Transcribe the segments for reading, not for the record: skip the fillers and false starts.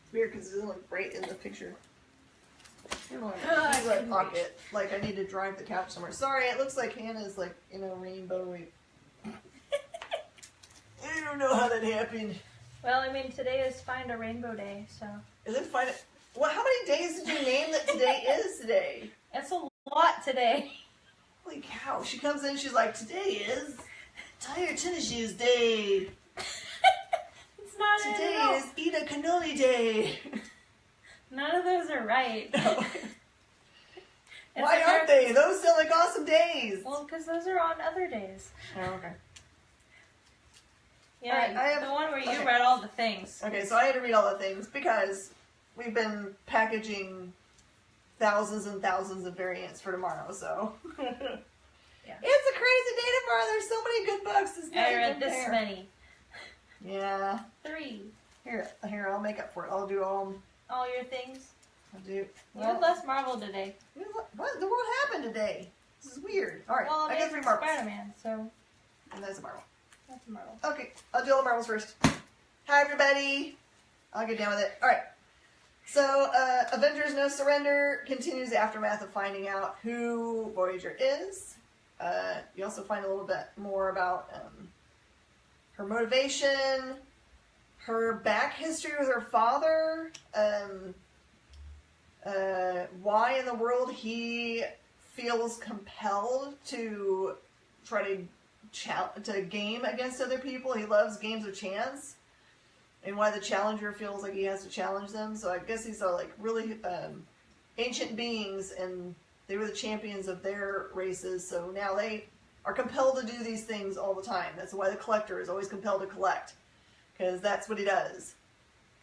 It's weird because it doesn't look great in the picture. Here's a pocket. Like I need to drive the couch somewhere. Sorry, it looks like Hannah's like in a rainbowy. I don't know how that happened. Well, I mean, today is Find a Rainbow Day, so. Is it Find it? Well, how many days did you name that today is today? It's a lot today. Holy cow. She comes in, she's like, today is tie your tennis shoes day. It's not Today is eat a cannoli day. None of those are right. No. Why aren't they? Those sound like awesome days. Well, because those are on other days. Oh, okay. Yeah, right, I have, the one where you read all the things. Okay, so I had to read all the things because we've been packaging thousands and thousands of variants for tomorrow, so. Yeah. It's a crazy day tomorrow. There's so many good books. I read this many. Yeah. 3. Here, I'll make up for it. I'll do all your things. I'll do. Well, you had less Marvel today. What in the world happened today? This is weird. All right, well, I got 3 marbles. Spider-Man, so. And that's a marble. That's a marble. Okay, I'll do all the marbles first. Hi, everybody. I'll get down with it. All right. So, Avengers No Surrender continues the aftermath of finding out who Voyager is. You also find a little bit more about her motivation, her back history with her father, why in the world he feels compelled to try to game against other people. He loves games of chance, and why the challenger feels like he has to challenge them. So I guess these are like really ancient beings, and they were the champions of their races, so now they are compelled to do these things all the time. That's why the collector is always compelled to collect, because that's what he does.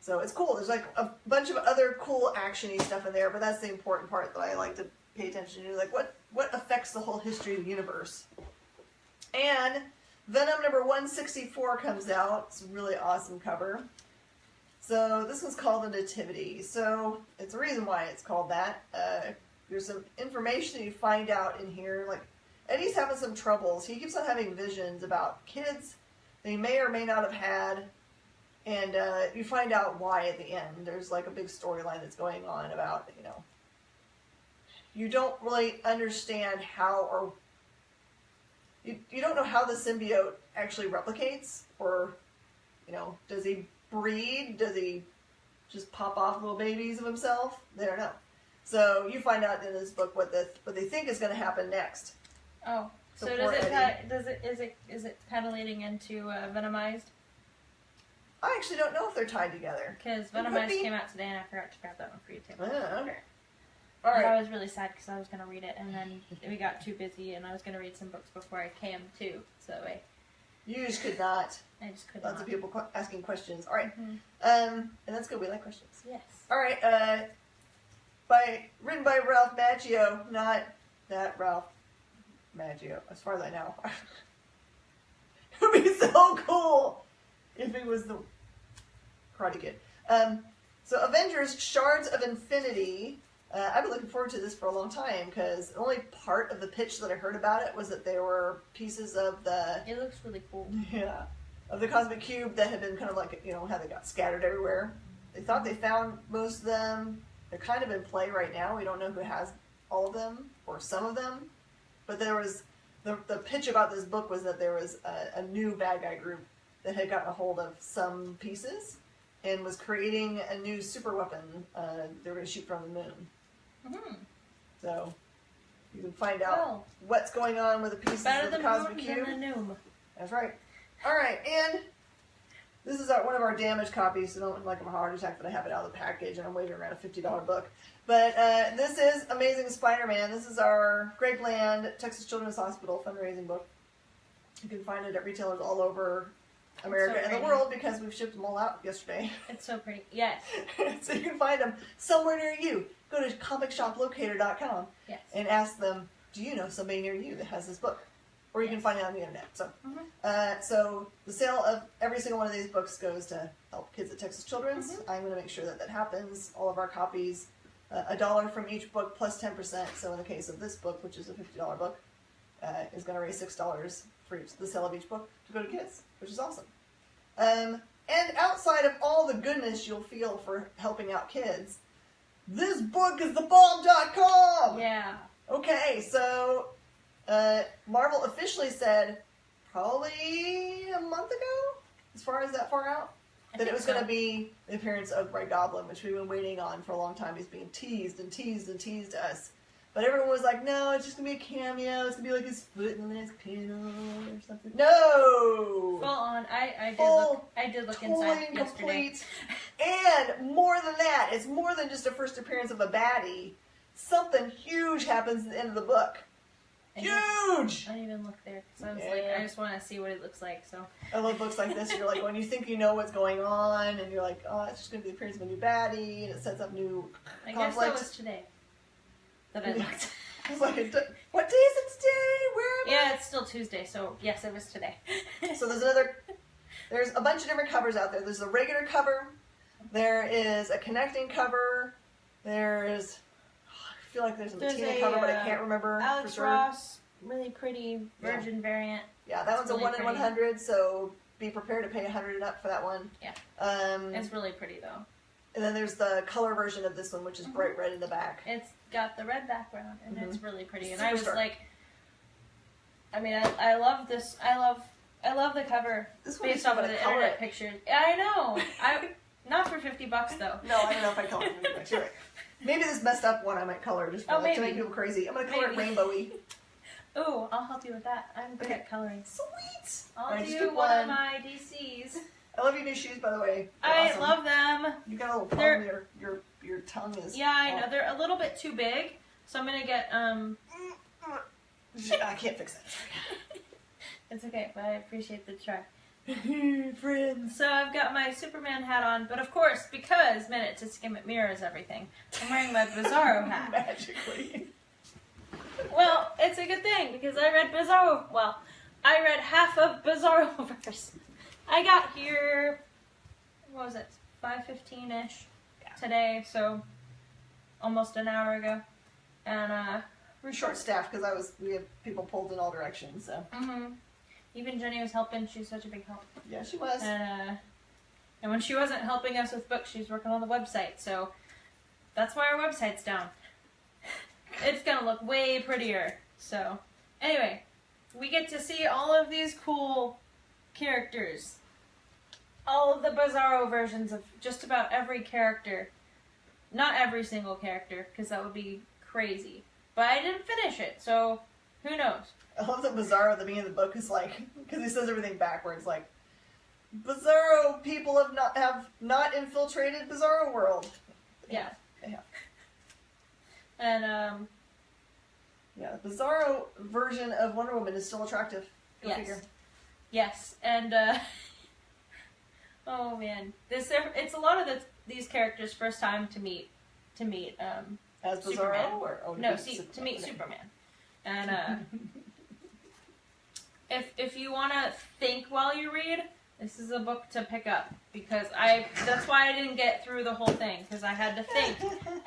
So it's cool. There's like a bunch of other cool action-y stuff in there, but that's the important part that I like to pay attention to. Like what affects the whole history of the universe. And Venom number 164 comes out. It's a really awesome cover. So this one's called The Nativity. So it's a reason why it's called that. There's some information you find out in here. Like, Eddie's having some troubles. He keeps on having visions about kids that he may or may not have had. And you find out why at the end. There's like a big storyline that's going on about, you don't really understand how, or you don't know how the symbiote actually replicates, or, does he breed? Does he just pop off little babies of himself? They don't know. So you find out in this book what they think is going to happen next. Oh, so is it kind of leading into Venomized? I actually don't know if they're tied together. Because Venomized came out today, and I forgot to grab that one for you too. Okay. All right. And I was really sad because I was going to read it, and then we got too busy, and I was going to read some books before I came too. So you just could not. I just could Lots not. of people asking questions. All right. Mm-hmm. And that's good. We like questions. Yes. All right. Written by Ralph Macchio, not that Ralph Macchio, as far as I know. It would be so cool if it was the Karate Kid. So Avengers Shards of Infinity. I've been looking forward to this for a long time because the only part of the pitch that I heard about it was that there were pieces of the... It looks really cool. Yeah. Of the Cosmic Cube that had been kind of like, how they got scattered everywhere. They thought they found most of them. They're kind of in play right now. We don't know who has all of them or some of them. But there was... The pitch about this book was that there was a new bad guy group that had gotten a hold of some pieces and was creating a new super weapon they were going to shoot from the moon. Mm-hmm. So you can find out what's going on with the pieces of the Cosmic Cube. Better the moon. That's right. All right, and this is one of our damaged copies, so don't like I'm a heart attack that I have it out of the package and I'm waving around a $50 book. But this is Amazing Spider-Man. This is our Greg Land, Texas Children's Hospital fundraising book. You can find it at retailers all over America and the world because we've shipped them all out yesterday. It's so pretty. Yes. So you can find them somewhere near you. Go to comicshoplocator.com and ask them, do you know somebody near you that has this book? Or you can find it on the internet. So, so the sale of every single one of these books goes to help kids at Texas Children's. I'm going to make sure that that happens. All of our copies, $1 from each book plus 10%. So in the case of this book, which is a $50 book, is going to raise $6 for the sale of each book to go to kids, which is awesome. And outside of all the goodness you'll feel for helping out kids, this book is the bomb.com! Yeah. Okay, so Marvel officially said probably a month ago, as far as that far out, that it was going to be the appearance of Red Goblin, which we've been waiting on for a long time. He's being teased and teased and teased us. But everyone was like, no, it's just going to be a cameo. It's going to be like his foot in the next panel or something. No! Full on. I did look totally inside and yesterday. complete. And more than that, it's more than just a first appearance of a baddie. Something huge happens at the end of the book. Huge! I didn't even look there because I was Yeah. like, I just want to see what it looks like. So I love books like this. You're like, when you think you know what's going on, and you're like, oh, it's just going to be the appearance of a new baddie, and it sets up new I guess conflict. that was today that I looked. I was like, what day is it today? Where am I? Yeah, it's still Tuesday, so yes, it was today. So there's a bunch of different covers out there. There's a regular cover. There is a connecting cover. There's, I feel like there's a Matina cover, but I can't remember Alex for sure. Ross, really pretty virgin variant. Yeah, that one's really a 1 in pretty. 100, so be prepared to pay 100 and up for that one. Yeah. It's really pretty though. And then there's the color version of this one, which is bright red in the back. It's got the red background and it's really pretty. And Superstar. I was like, I mean, I love this. I love the cover This one based is off of gonna the color internet it. pictures. I know. Not for $50 though. No, I don't know if I color it. You're right. Maybe this messed up one I might color just for, to make people crazy. I'm going to color it rainbowy. Ooh, I'll help you with that. I'm good at coloring. Sweet! I'll Alright, just do pick one of one. my DCs. I love your new shoes, by the way. They're I awesome. love them. You got a little problem. Your tongue is. Yeah, I know. They're a little bit too big, so I'm gonna get I can't fix that. It's okay, but I appreciate the try. Friends. So I've got my Superman hat on, but of course, because Minute to Skim It mirrors everything, I'm wearing my Bizarro hat. Magically. Well, it's a good thing because I read Bizarro. Well, I read half of Bizarroverse. I got here. What was it? 5:15ish today, so almost an hour ago, and We're short staffed because we have people pulled in all directions. So. Even Jenny was helping. She's such a big help. Yeah, she was. And when she wasn't helping us with books, she was working on the website. So that's why our website's down. It's gonna look way prettier. So anyway, we get to see all of these cool characters. All of the Bizarro versions of just about every character. Not every single character, because that would be crazy. But I didn't finish it, so who knows? I love that Bizarro at the beginning of the book is like, because he says everything backwards, like, Bizarro people have not infiltrated Bizarro world. Yeah. Yeah. And Yeah, the Bizarro version of Wonder Woman is still attractive. Go figure. Yes, and oh man, it's a lot of these characters' first time to meet As Bizarro Superman. or No, to meet Superman. And if you want to think while you read, this is a book to pick up because that's why I didn't get through the whole thing because I had to think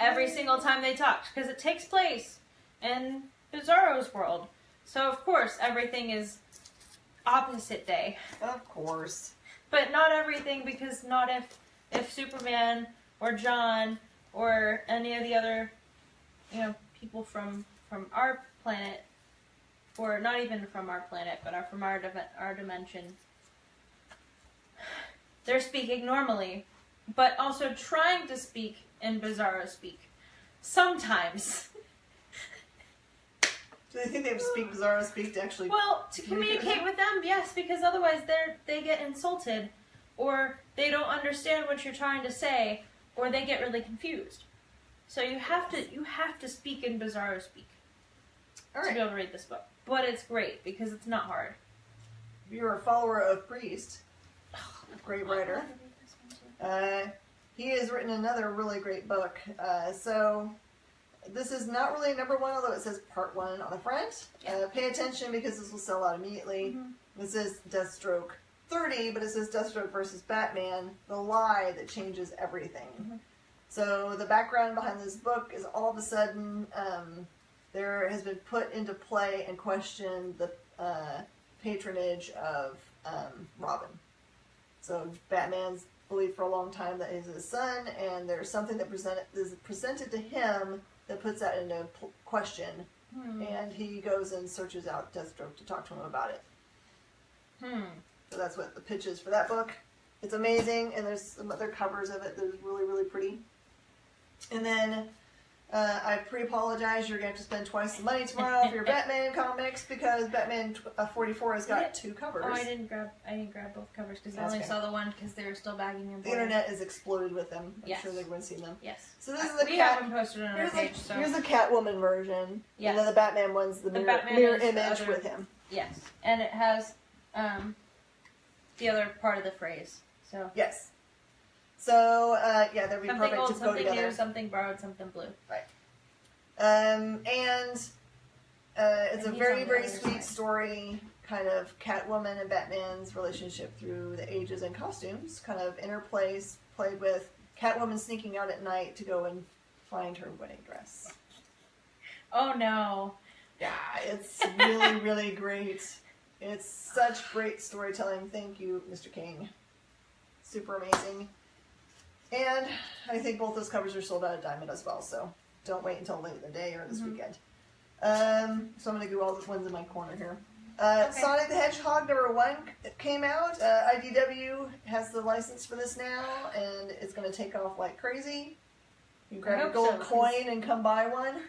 every single time they talked because it takes place in Bizarro's world. So of course everything is opposite day. Of course. But not everything because not if Superman or John or any of the other people from our planet, or not even from our planet, but are from our dimension. They're speaking normally, but also trying to speak in Bizarro speak. Sometimes. Do they think they have to speak Bizarro speak to actually... Well, to communicate with them, yes, because otherwise they get insulted, or they don't understand what you're trying to say, or they get really confused. So you have to speak in Bizarro speak to be able to read this book. But it's great because it's not hard. If you're a follower of Priest, great writer. He has written another really great book. So this is not really number one, although it says part 1 on the front. Pay attention because this will sell out immediately. This is Deathstroke 30, but it says Deathstroke versus Batman, the lie that changes everything. So the background behind this book is all of a sudden there has been put into play and questioned the patronage of Robin. So Batman's believed for a long time that he's his son, and there's something that is presented to him that puts that into question. And he goes and searches out Deathstroke to talk to him about it. So that's what the pitch is for that book. It's amazing, and there's some other covers of it that is really, really pretty. And then I pre-apologize. You're going to have to spend twice the money tomorrow for your Batman comics because Batman 44 has got 2 covers. Oh, I didn't grab both covers because I only saw the one because they were still bagging them. The internet is exploded with them. I'm sure everyone's seen them. Yes. So this is the we have them posted on our page. Here's the Catwoman version. Yes. And then the Batman one's the mirror image with him. Yes. And it has the other part of the phrase. So. Yes. So, yeah, that'd be something perfect old, to go something together. new, something borrowed, something blue. Right. It's a very, very sweet story, kind of Catwoman and Batman's relationship through the ages and costumes, kind of interplays, played with Catwoman sneaking out at night to go and find her wedding dress. Oh, no. Yeah, it's really, really great. It's such great storytelling. Thank you, Mr. King. Super amazing. And I think both those covers are sold out at Diamond as well, so don't wait until late in the day or this weekend. So I'm going to do all the ones in my corner here. Sonic the Hedgehog #1 came out. IDW has the license for this now, and it's going to take off like crazy. You grab a gold coin and come buy one.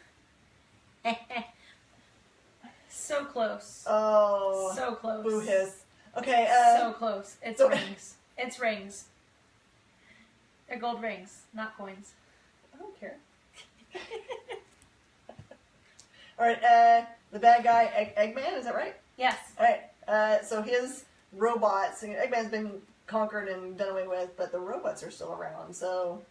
So close. Oh. So close. Boo hiss. Okay. So close. It's rings. It's rings. They're gold rings, not coins. I don't care. Alright, the bad guy, Eggman, is that right? Yes. Alright, so his robots, Eggman's been conquered and done away with, but the robots are still around. So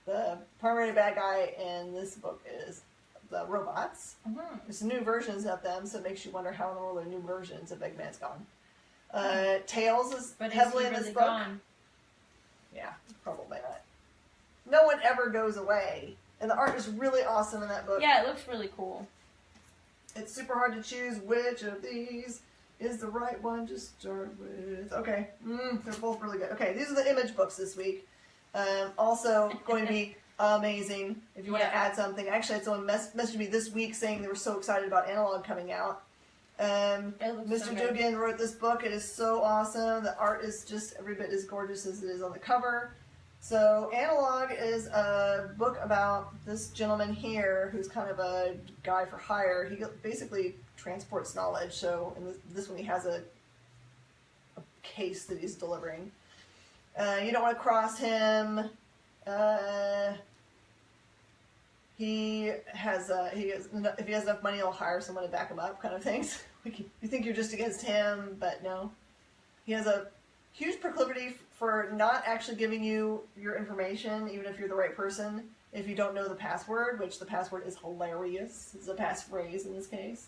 the primary bad guy in this book is the robots. There's new versions of them, so it makes you wonder how in the world are new versions of Eggman's gone. Tails is heavily in this book. Gone? Yeah, probably not. No one ever goes away. And the art is really awesome in that book. Yeah, it looks really cool. It's super hard to choose which of these is the right one to start with. Okay, they're both really good. Okay, these are the Image books this week. Also going to be amazing if you want to add something. Actually, I had someone messaged me this week saying they were so excited about Analog coming out. Mr. Dugan wrote this book. It is so awesome. The art is just every bit as gorgeous as it is on the cover. So Analog is a book about this gentleman here who's kind of a guy for hire. He basically transports knowledge. So in this one he has a case that he's delivering. You don't want to cross him. If he has enough money, he'll hire someone to back him up, kind of things. You think you're just against him, but no. He has a huge proclivity for not actually giving you your information, even if you're the right person, if you don't know the password, which the password is hilarious. It's a passphrase in this case.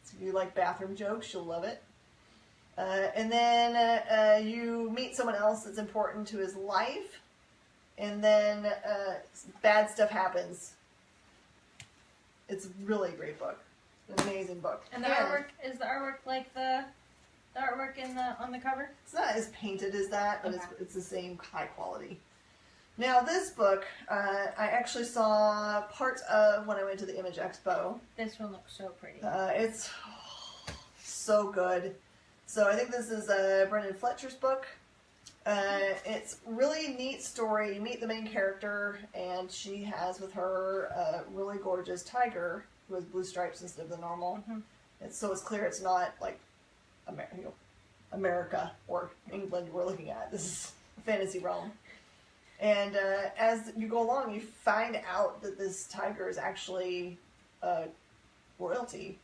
So if you like bathroom jokes, you'll love it. And then you meet someone else that's important to his life, and then bad stuff happens. It's really a great book. It's an amazing book. And the artwork, is the artwork like the artwork on the cover? It's not as painted as that, but it's the same high quality. Now this book, I actually saw parts of when I went to the Image Expo. This one looks so pretty. It's so good. So I think this is Brendan Fletcher's book. It's really neat story. You meet the main character, and she has with her a really gorgeous tiger who has blue stripes instead of the normal. So it's clear it's not like America or England we're looking at. This is a fantasy realm. And as you go along, you find out that this tiger is actually royalty.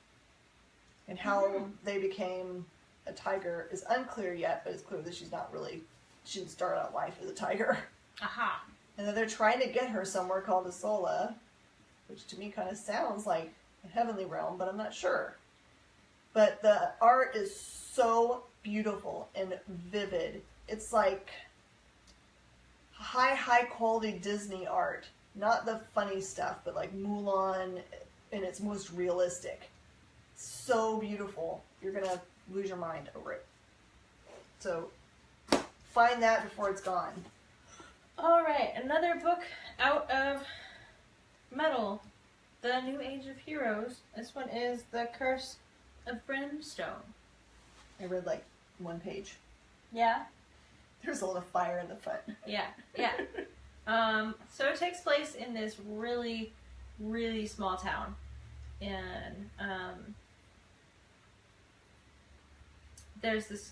And how they became a tiger is unclear yet, but it's clear that she didn't start out life as a tiger. Aha. And then they're trying to get her somewhere called Isola, which to me kind of sounds like a heavenly realm, but I'm not sure. But the art is so beautiful and vivid. It's like high quality Disney art. Not the funny stuff, but like Mulan in its most realistic. So beautiful. You're going to lose your mind over it. So, find that before it's gone. All right, another book out of metal, The New Age of Heroes. This one is The Curse of Brimstone. I read like one page. Yeah? There's a lot of fire in the front. Yeah. So it takes place in this really, really small town. And there's this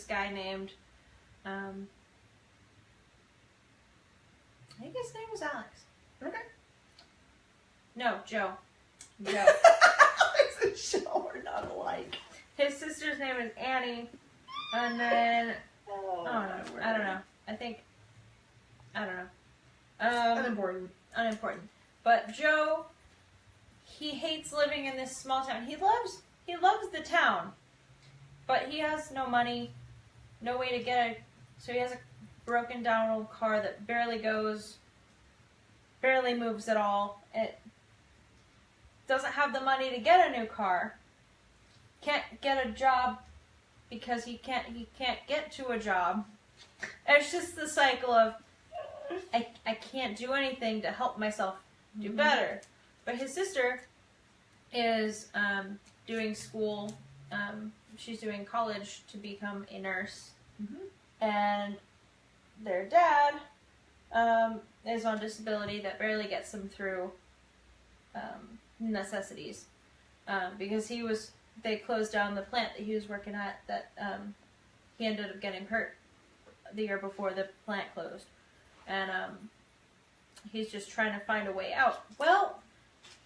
guy named I think his name was Alex. Okay. No, Joe. Alex and Joe are not alike. His sister's name is Annie, and then I don't know. I don't know. Unimportant. But Joe, he hates living in this small town. He loves the town, but he has no money, no way to get it. So he has a broken down old car that barely moves at all. It doesn't have the money to get a new car. Can't get a job because he can't get to a job. It's just the cycle of I can't do anything to help myself do better. But his sister is doing school. She's doing college to become a nurse. And their dad is on disability that barely gets him through necessities. Because they closed down the plant that he was working at that he ended up getting hurt the year before the plant closed. And he's just trying to find a way out. Well,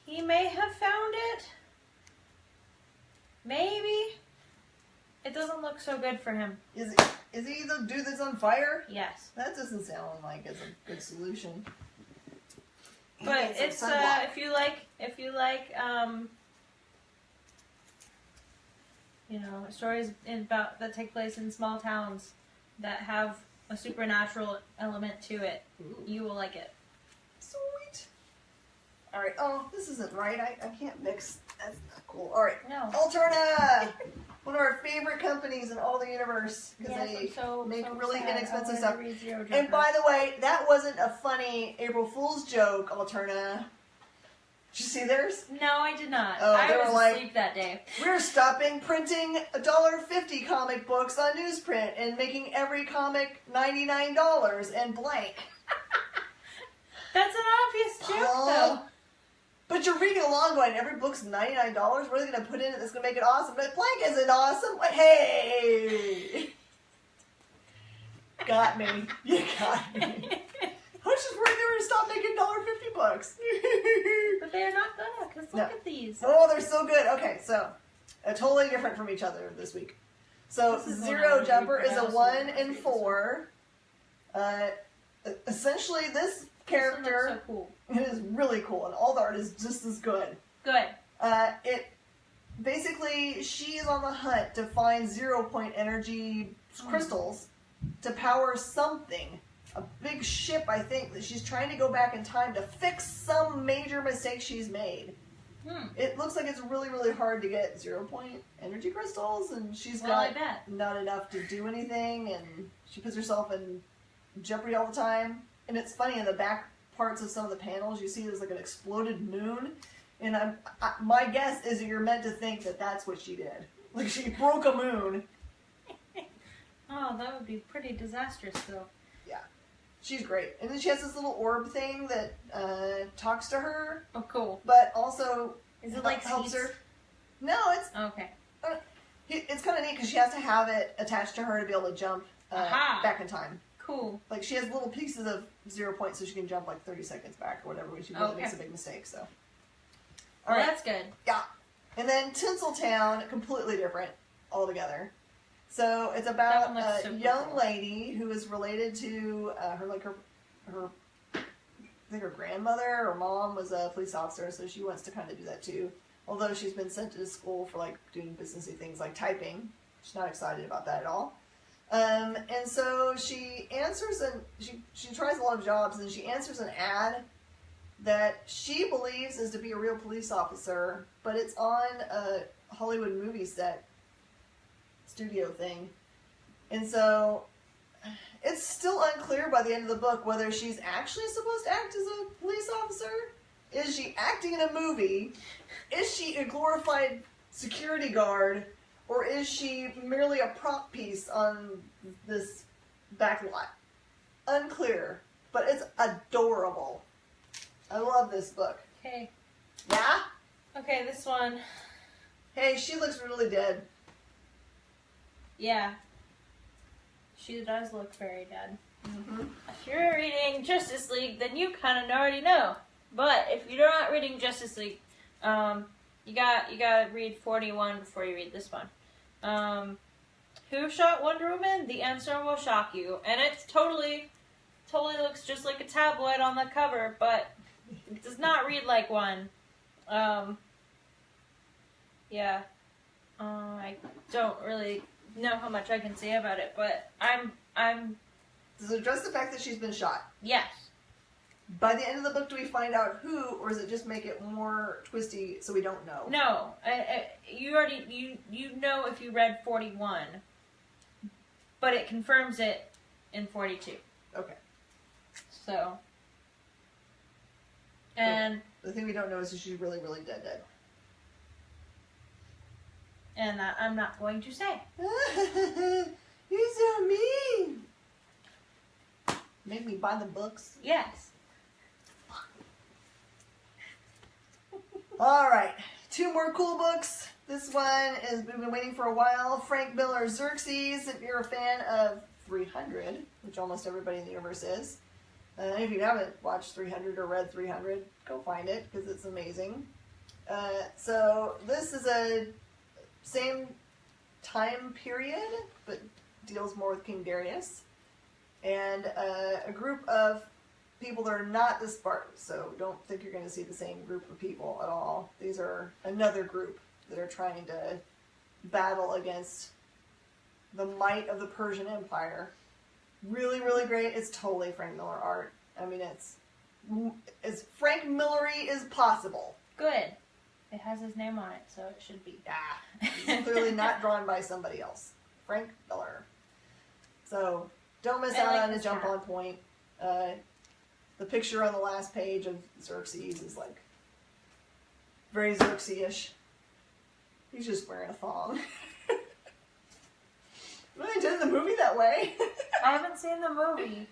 he may have found it. Maybe. It doesn't look so good for him. Is he the dude that's on fire? Yes. That doesn't sound like it's a good solution. But it's if you like stories that take place in small towns that have a supernatural element to it, you will like it. Sweet. All right. Oh, this isn't right. I can't mix. That's not cool. All right. No. Alterna. One of our favorite companies in all the universe because they make really sad. inexpensive stuff. And And by the way, that wasn't a funny April Fool's joke, Alterna. Did you see theirs? No, I did not. Oh, I they were was like, asleep that day. We're stopping printing $1.50 comic books on newsprint and making every comic $99 and blank. That's an obvious joke, though. But you're reading along going, every book's $99? What are they going to put in it that's going to make it awesome? But blank isn't awesome. Hey! Got me. You got me. I was just worried they were going to stop making $1.50 books. But they're not gonna, because look at these. Oh, they're so good. Okay, so, totally different from each other this week. So, Zero Jumper is a 1 in 4. Essentially, this character so cool. It is really cool, and all the art is just as good. Good. Basically, she is on the hunt to find 0-point energy crystals to power something. A big ship, I think, that she's trying to go back in time to fix some major mistake she's made. It looks like it's really, really hard to get 0-point energy crystals, and she's got not enough to do anything, and she puts herself in jeopardy all the time. And it's funny, in the back parts of some of the panels, you see there's like an exploded moon, and my guess is that you're meant to think that that's what she did. Like, she broke a moon. Oh, that would be pretty disastrous, though. Yeah. She's great. And then she has this little orb thing that talks to her. Oh, cool. But also is it like helps her. No, it's... Okay. It's kind of neat because she has to have it attached to her to be able to jump back in time. Cool. Like, she has little pieces of 0 points so she can jump like 30 seconds back or whatever when she really makes a big mistake, so. All right. That's good. Yeah. And then Tinseltown, completely different altogether. So it's about a young lady who is related to her I think her grandmother or mom was a police officer, so she wants to kind of do that too. Although she's been sent to school for like doing businessy things like typing. She's not excited about that at all. And so she answers and she tries a lot of jobs, and she answers an ad that she believes is to be a real police officer, but it's on a Hollywood movie set. studio thing. And so it's still unclear by the end of the book whether she's actually supposed to act as a police officer. Is she acting in a movie? Is she a glorified security guard? Or is she merely a prop piece on this back lot? Unclear. But it's adorable. I love this book. Okay. Yeah? Okay, this one. Hey, she looks really dead. Yeah. She does look very dead. Mm-hmm. If you're reading Justice League, then you kind of already know. But if you're not reading Justice League, you gotta read 41 before you read this one. Who shot Wonder Woman? The answer will shock you. And it's totally looks just like a tabloid on the cover, but it does not read like one. Yeah. I don't really know how much I can say about it, but I'm Does it address the fact that she's been shot? yes. By the end of the book, do we find out who, or does it just make it more twisty so we don't know? No, you already you know if you read 41, but it confirms it in 42. Okay. So, and the thing we don't know is if she's really, really dead. And that I'm not going to say. You're so mean. Make me buy the books. Yes. All right, 2 more cool books. This one is we've been waiting for a while. Frank Miller's Xerxes. If you're a fan of 300, which almost everybody in the universe is, if you haven't watched 300 or read 300, go find it because it's amazing. So this is a same time period, but deals more with King Darius, and a group of people that are not the Spartans, so don't think you're going to see the same group of people at all. These are another group that are trying to battle against the might of the Persian Empire. Really, really great. It's totally Frank Miller art. I mean, it's as Frank Miller-y as possible. Good. It has his name on it, so it should be. Yeah. It's clearly not drawn by somebody else. Frank Miller. So don't miss out on a jump on point. The picture on the last page of Xerxes is like very Xerxes-ish. He's just wearing a thong. Well, they did the movie that way. I haven't seen the movie.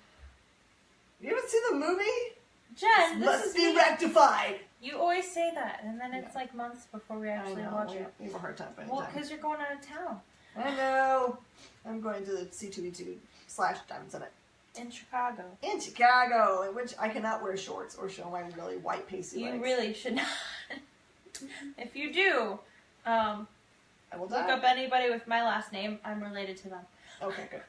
You haven't seen the movie? Jen, this must is be me. rectified. You always say that, and then it's like months before we actually watch it. We have a hard time finding Well, time. because you're going out of town. I know. I'm going to the C2E2/Diamond Summit. In Chicago. In Chicago, in which I cannot wear shorts or show my really white pasty legs. You really should not. If you do, I will die. look up anybody with my last name. I'm related to them. Okay, good.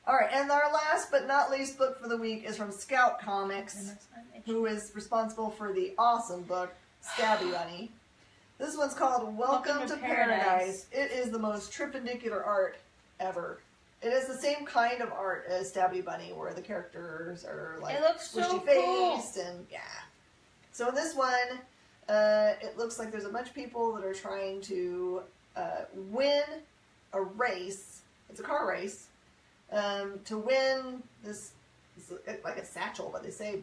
All right, and our last but not least book for the week is from Scout Comics, who is responsible for the awesome book, Stabby Bunny. This one's called Welcome to Paradise. It is the most tripendicular art ever. It is the same kind of art as Stabby Bunny, where the characters are like it looks so squishy-faced cool. and yeah. So in this one, it looks like there's a bunch of people that are trying to win a race. It's a car race. To win this like a satchel, but they say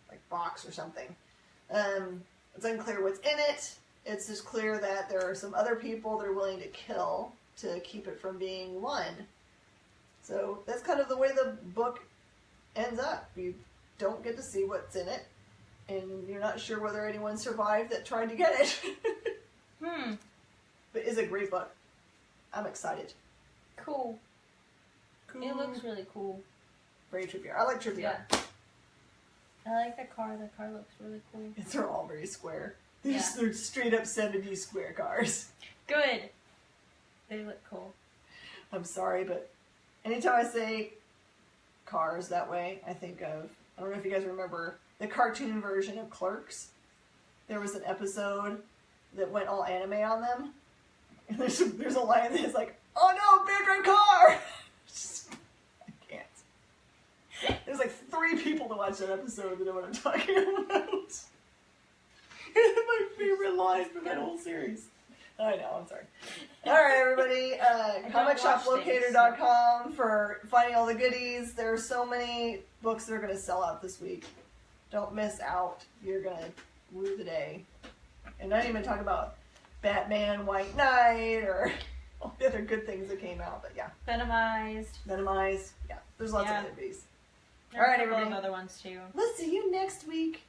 like box or something. It's unclear what's in it. It's just clear that there are some other people they're willing to kill to keep it from being won. So that's kind of the way the book ends up. You don't get to see what's in it, and you're not sure whether anyone survived that tried to get it. But it's a great book. I'm excited. Cool. It looks really cool. Very trivia. I like trivia. Yeah. I like the car. The car looks really cool. They're all very square. Yeah. They're straight up 70s square cars. Good. They look cool. I'm sorry, but anytime I say cars that way, I think of, I don't know if you guys remember the cartoon version of Clerks. There was an episode that went all anime on them. And there's a line that's like, oh no, bigger car! I can't. There's like 3 people to watch that episode that know what I'm talking about. It's my favorite line from that whole series. I know, I'm sorry. Alright, everybody. ComicShopLocator.com for finding all the goodies. There are so many books that are going to sell out this week. Don't miss out. You're going to rue the day. And not even talk about Batman, White Knight, or all the other good things that came out. But yeah. Venomized. Yeah. There's lots of goodies. There are Alright, a couple everybody. of other ones too. We'll see you next week.